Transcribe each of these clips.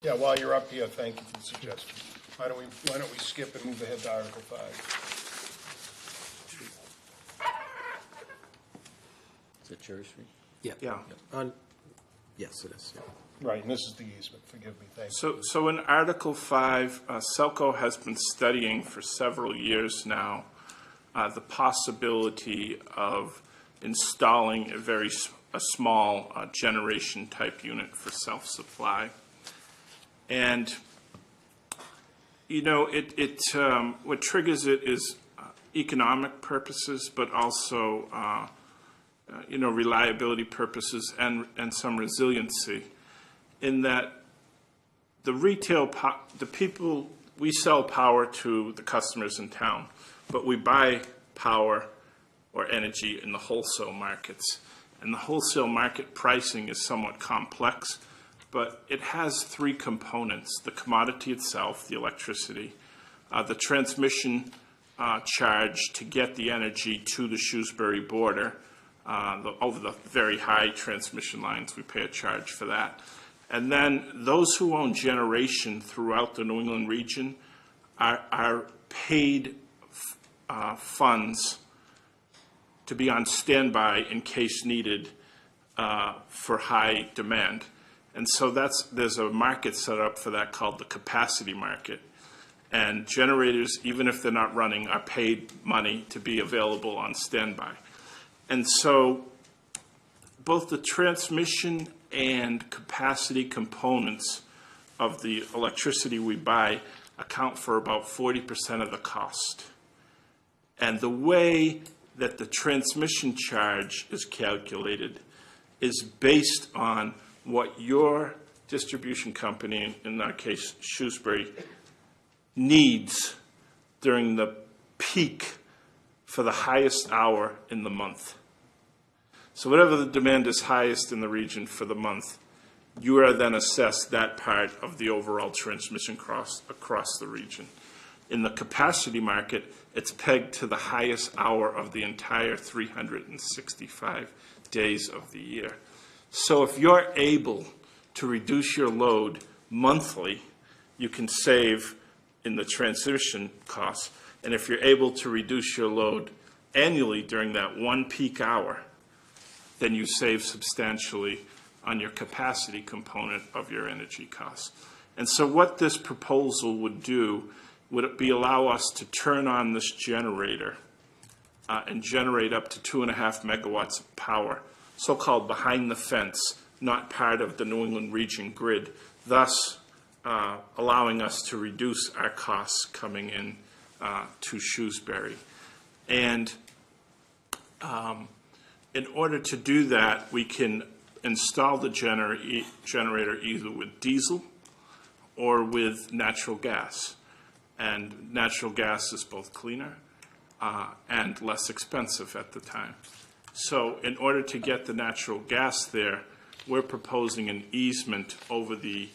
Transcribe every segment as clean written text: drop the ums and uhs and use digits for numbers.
Yeah, while you're up here, thank you for the suggestion. Why don't we skip and move ahead to Article 5? Is it Cherry Street? Yeah. Yeah. Yes, it is. Yeah. Right, and this is the easement, forgive me, thank you. So in Article 5, Selco has been studying for several years now the possibility of installing a small generation type unit for self-supply. And, you know, what triggers it is economic purposes, but also, reliability purposes and some resiliency, in that the people, we sell power to the customers in town, but we buy power or energy in the wholesale markets. And the wholesale market pricing is somewhat complex, but it has three components: the commodity itself, the electricity, the transmission charge to get the energy to the Shrewsbury border. Over the very high transmission lines, we pay a charge for that. And then those who own generation throughout the New England region are paid funds to be on standby in case needed for high demand. And so there's a market set up for that called the capacity market. And generators, even if they're not running, are paid money to be available on standby. And so both the transmission and capacity components of the electricity we buy account for about 40% of the cost. And the way that the transmission charge is calculated is based on what your distribution company, in our case Shrewsbury, needs during the peak for the highest hour in the month. So whatever the demand is highest in the region for the month, you are then assessed that part of the overall transmission across the region. In the capacity market, it's pegged to the highest hour of the entire 365 days of the year. So if you're able to reduce your load monthly, you can save in the transmission costs. And if you're able to reduce your load annually during that one peak hour, then you save substantially on your capacity component of your energy costs. And so what this proposal would do would it be allow us to turn on this generator and generate up to 2.5 megawatts of power, so-called behind the fence, not part of the New England region grid, thus allowing us to reduce our costs coming in to Shrewsbury. And in order to do that, we can install the generator either with diesel or with natural gas. And natural gas is both cleaner and less expensive at the time. So in order to get the natural gas there, we're proposing an easement over the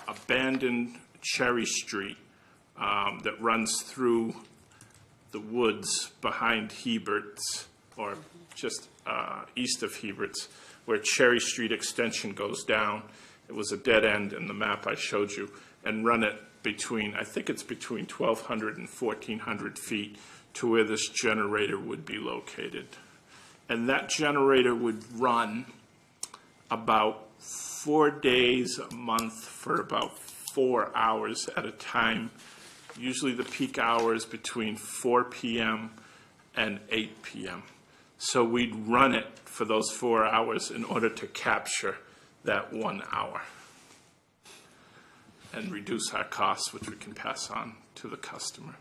abandoned Cherry Street that runs through the woods behind Hebert's, or just east of Hebert's, where Cherry Street extension goes down. It was a dead end in the map I showed you, and run it between, I think it's between 1,200 and 1,400 feet to where this generator would be located. And that generator would run about 4 days a month for about 4 hours at a time. Usually the peak hours between 4 p.m. and 8 p.m. So we'd run it for those 4 hours in order to capture that 1 hour and reduce our costs, which we can pass on to the customer.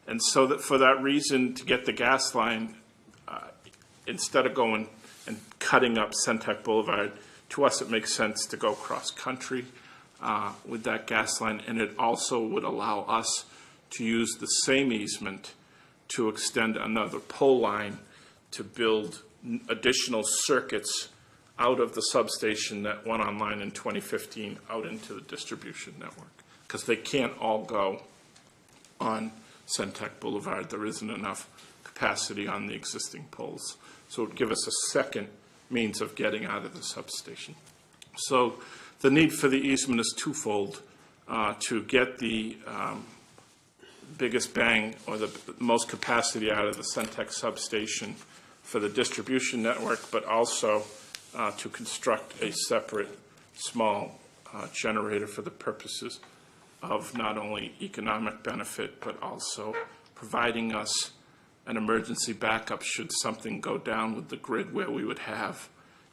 And so that for that reason, to get the gas line, instead of going and cutting up Centec Boulevard, to us it makes sense to go cross-country with that gas line, and it also would allow us to use the same easement to extend another pole line to build additional circuits out of the substation that went online in 2015 out into the distribution network, because they can't all go on Centec Boulevard. There isn't enough capacity on the existing poles. So it would give us a second means of getting out of the substation. So the need for the easement is twofold, to get the biggest bang or the most capacity out of the Centex substation for the distribution network, but also to construct a separate small generator for the purposes of not only economic benefit, but also providing us an emergency backup should something go down with the grid, where we would have,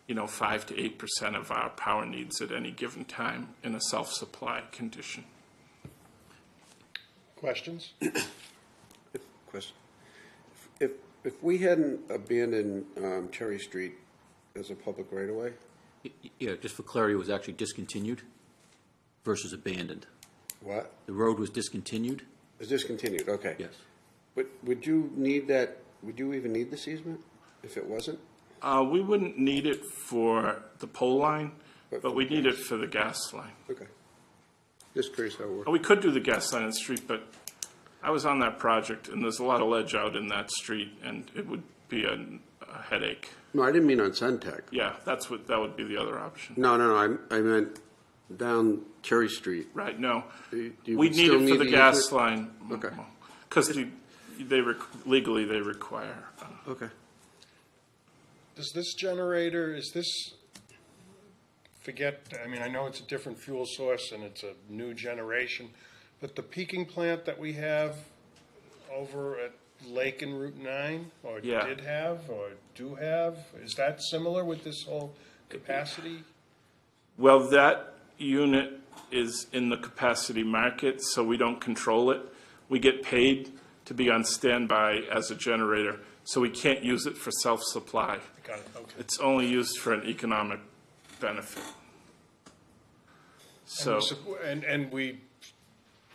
5 to 8% of our power needs at any given time in a self-supply condition. Questions? Question. If we hadn't abandoned Cherry Street as a public right-of-way, Yeah, just for clarity, it was actually discontinued versus abandoned. what? The road was discontinued? It's discontinued, okay. Yes. But would you need that, would you even need this easement if it wasn't? We wouldn't need it for the pole line, but we need it for the gas line. Okay. Just curious how it works. We could do the gas line in the street, but I was on that project, and there's a lot of ledge out in that street, and it would be a headache. No, I didn't mean on Centec. Yeah, that would be the other option. No, I meant down Cherry Street. Right, no. Do you We need still it for need the the gas easement? line. Okay. Because legally they require. Okay. Does this generator, I know it's a different fuel source and it's a new generation, but the peaking plant that we have over at Lake and Route 9, or Yeah. did have, or do have, is that similar with this whole capacity? Well, that unit is in the capacity market, so we don't control it. We get paid to be on standby as a generator, so we can't use it for self-supply. Got it, okay. It's only used for an economic benefit. So, And we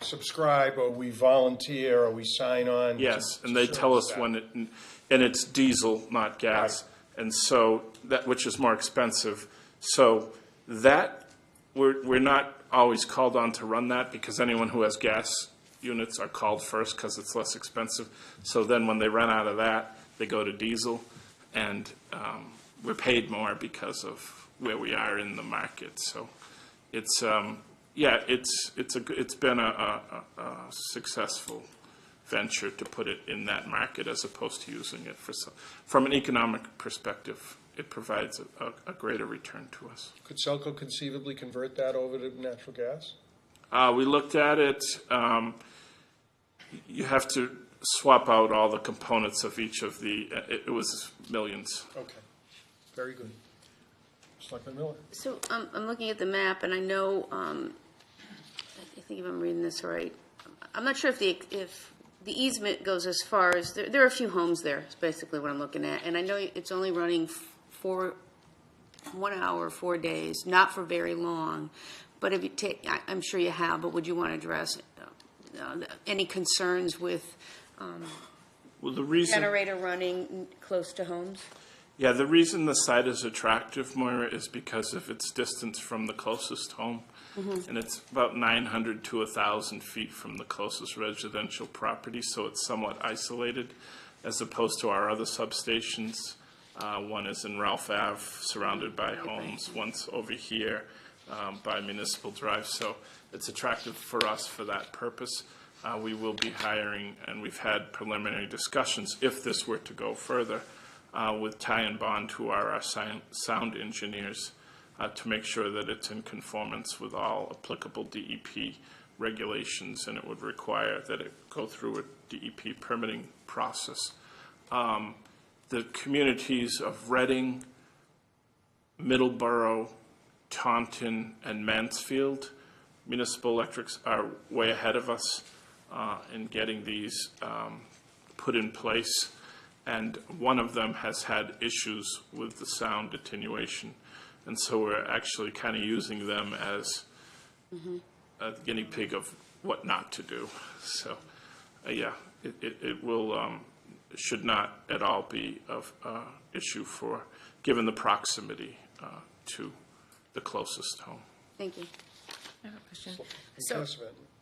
subscribe, or we volunteer, or we sign on? yes, to and they tell us service that? when and it's diesel, not gas. And so, which is more expensive. So that, we're not always called on to run that, because anyone who has gas units are called first because it's less expensive. So then when they run out of that, they go to diesel, and we're paid more because of where we are in the market. So it's it's been a successful venture to put it in that market as opposed to using it from an economic perspective. It provides a greater return to us. Could Selco conceivably convert that over to natural gas? We looked at it. You have to swap out all the components of each of the, it was millions. Okay, very good. Selectman Miller? So I'm looking at the map, and I know, I think if I'm reading this right, I'm not sure if the easement goes as far as, there are a few homes there, is basically what I'm looking at. And I know it's only running for 1 hour, 4 days, not for very long. But if you take, I'm sure you have, but would you want to address any concerns with Well, the reason, generator running close to homes? yeah, the reason the site is attractive, Moira, is because of its distance from the closest home. And it's about 900 to 1,000 feet from the closest residential property, so it's somewhat isolated, as opposed to our other substations. One is in Ralph Ave, surrounded by homes. One's over here by Municipal Drive. So it's attractive for us for that purpose. We will be hiring, and we've had preliminary discussions, if this were to go further, with Ty and Bond, who are our sound engineers, to make sure that it's in conformance with all applicable DEP regulations, and it would require that it go through a DEP permitting process. The communities of Reading, Middleborough, Taunton, and Mansfield, municipal electrics are way ahead of us in getting these put in place. And one of them has had issues with the sound attenuation. And so we're actually kind of using them as a guinea pig of what not to do. So, yeah, it will, should not at all be of issue for, given the proximity to the closest home. Thank you. I have a question. So,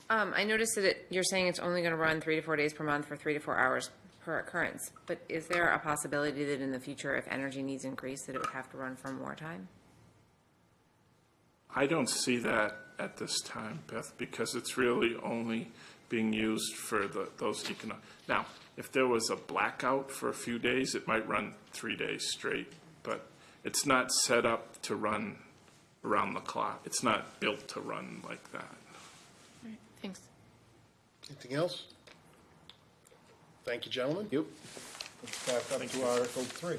I noticed that you're saying it's only going to run 3 to 4 days per month for 3 to 4 hours per occurrence. But is there a possibility that in the future, if energy needs increase, that it would have to run for more time? I don't see that at this time, Beth, because it's really only being used for those economic. Now, if there was a blackout for a few days, it might run 3 days straight, but it's not set up to run around the clock. It's not built to run like that. All right, thanks. Anything else? Thank you, gentlemen. Yep. Back up to Article 3.